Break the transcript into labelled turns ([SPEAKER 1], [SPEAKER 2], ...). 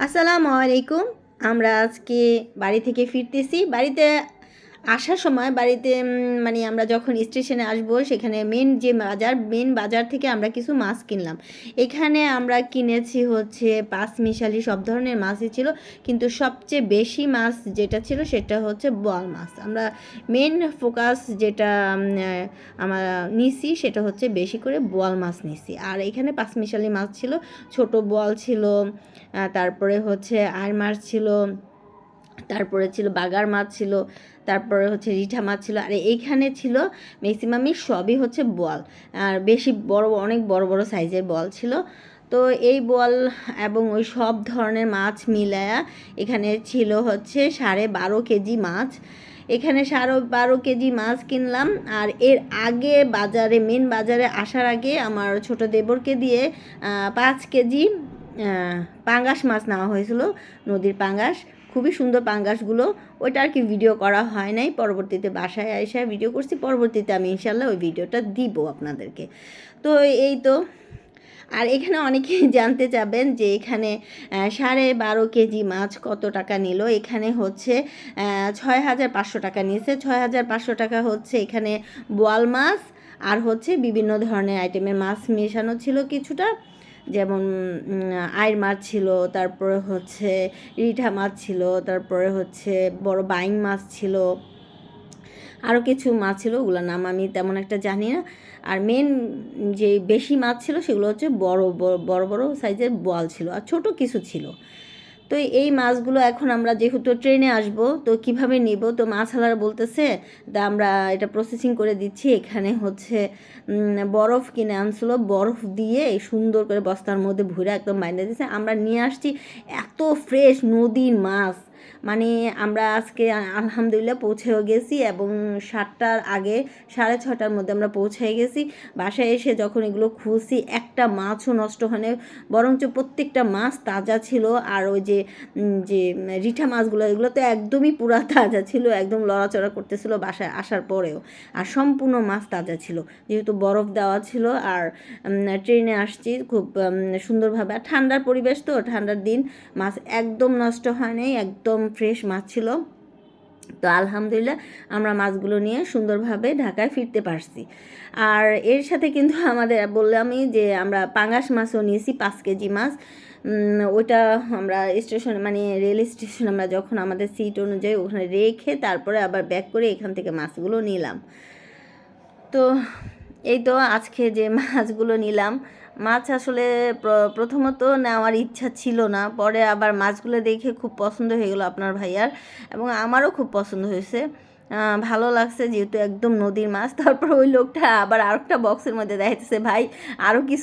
[SPEAKER 1] আসসালামু আলাইকুম। আমরা আজকে বাড়ি থেকে ফিরতেছি। বাড়িতে আসার সময় বাড়িতে মানে আমরা যখন স্টেশনে আসবো সেখানে মেন বাজার থেকে আমরা কিছু মাছ কিনলাম। এখানে আমরা কিনেছি হচ্ছে পাঁচমিশালি সব ধরনের মাছই ছিল, কিন্তু সবচেয়ে বেশি মাছ যেটা ছিল সেটা হচ্ছে বোয়াল মাছ। আমরা মেন ফোকাস যেটা আমরা নিছি সেটা হচ্ছে বেশি করে বোয়াল মাছ নিছি। আর এখানে পাঁচমিশালি মাছ ছিল, ছোট বোয়াল ছিল, তারপরে হচ্ছে আইড় মাছ ছিল, তারপরে ছিল বাগার মাছ ছিল, তারপরে হচ্ছে রিঠা মাছ ছিল। আর এইখানে ছিল ম্যাক্সিমামই সবই হচ্ছে বোয়াল, আর বেশি বড় অনেক বড় বড় সাইজের বোয়াল ছিল। তো এই বোয়াল এবং ওই সব ধরনের মাছ মিলায়া এখানে ছিল হচ্ছে 12.5 কেজি মাছ। এখানে 12.5 কেজি মাছ কিনলাম। আর এর আগে মেন বাজারে আসার আগে আমার ছোট দেবরকে দিয়ে 5 কেজি পাঙ্গাস মাছ নেওয়া হয়েছিল, নদীর পাঙ্গাস। খুবই সুন্দর পাঙ্গাসগুলো। ওইটা আর কি ভিডিও করা হয় নাই, পরবর্তীতে বাসায় এসে ভিডিও করছি। পরবর্তীতে আমি ইনশাল্লাহ ওই ভিডিওটা দিব আপনাদেরকে। তো এই তো। আর এখানে অনেকেই জানতে চাবেন যে এখানে 12.5 কেজি মাছ কত টাকা নিল। এখানে হচ্ছে 6,500 টাকা নিয়েছে। 6,500 টাকা হচ্ছে এখানে বোয়াল মাছ আর হচ্ছে বিভিন্ন ধরনের আইটেমের মাছ মেশানো ছিল কিছুটা, যেমন আইড় মাছ ছিল, তারপরে হচ্ছে রিঠা মাছ ছিল, তারপরে হচ্ছে বড় বাইং মাছ ছিল, আরও কিছু মাছ ছিল, ওগুলোর নাম আমি তেমন একটা জানি না। আর মেন যে বেশি মাছ ছিল সেগুলো হচ্ছে বড় বড় বড় সাইজের বোয়াল ছিল, আর ছোট কিছু ছিল। তো এই মাছগুলো এখন আমরা যেহেতু ট্রেনে আসব, তো কিভাবে নিব, তো মাছওয়ালারা বলতেছে তা আমরা এটা প্রসেসিং করে দিচ্ছি। এখানে হচ্ছে বরফ কিনে আনছিল, বরফ দিয়ে সুন্দর করে বস্তার মধ্যে ভরে একদম বাইন্ধে দিয়েছে। আমরা নিয়ে আসছি এত ফ্রেশ নদীর মাছ, মানে আমরা আজকে আলহামদুলিল্লাহ পৌঁছেও গেছি, এবং 7টার আগে 6:30টার মধ্যে আমরা পৌঁছে গেছি। বাসায় এসে যখন এগুলো খুলছি একটা মাছও নষ্ট হয়নি, বরঞ্চ প্রত্যেকটা মাছ তাজা ছিল। আর ওই যে যে রিঠা মাছগুলো, এগুলো তো একদমই পুরা তাজা ছিল, একদম লড়াচড়া করতেছিল বাসায় আসার পরেও। আর সম্পূর্ণ মাছ তাজা ছিল, যেহেতু বরফ দেওয়া ছিল। আর ট্রেনে আসছি খুব সুন্দরভাবে, আর ঠান্ডার পরিবেশ, তো ঠান্ডার দিন, মাছ একদম নষ্ট হয় নাই, একদম ফ্রেশ মাছ ছিল। তো আলহামদুলিল্লাহ আমরা মাছগুলো নিয়ে সুন্দরভাবে ঢাকায় ফিরতে পারছি। আর এর সাথে কিন্তু আমাদের বললামই যে আমরা পাঙ্গাস মাছও নিয়েছি, 5 কেজি মাছ। ওইটা আমরা স্টেশনে, মানে রেল স্টেশনে আমরা যখন আমাদের সিট অনুযায়ী ওখানে রেখে তারপরে আবার ব্যাক করে এখান থেকে মাছগুলো নিলাম। তো এই তো আজকে যে মাছগুলো নিলাম, মাছ আসলে প্রথমত নেওয়ার ইচ্ছা ছিল না, পরে আবার মাছগুলো দেখে খুব পছন্দ হয়ে গেলো আপনার ভাইয়ার, এবং আমারও খুব পছন্দ হয়েছে, ভালো লাগছে যেহেতু একদম নদীর মাছ। তারপর ওই লোকটা আবার আরেকটা বক্সের মধ্যে দেখাইতেছে, ভাই আরও কিছু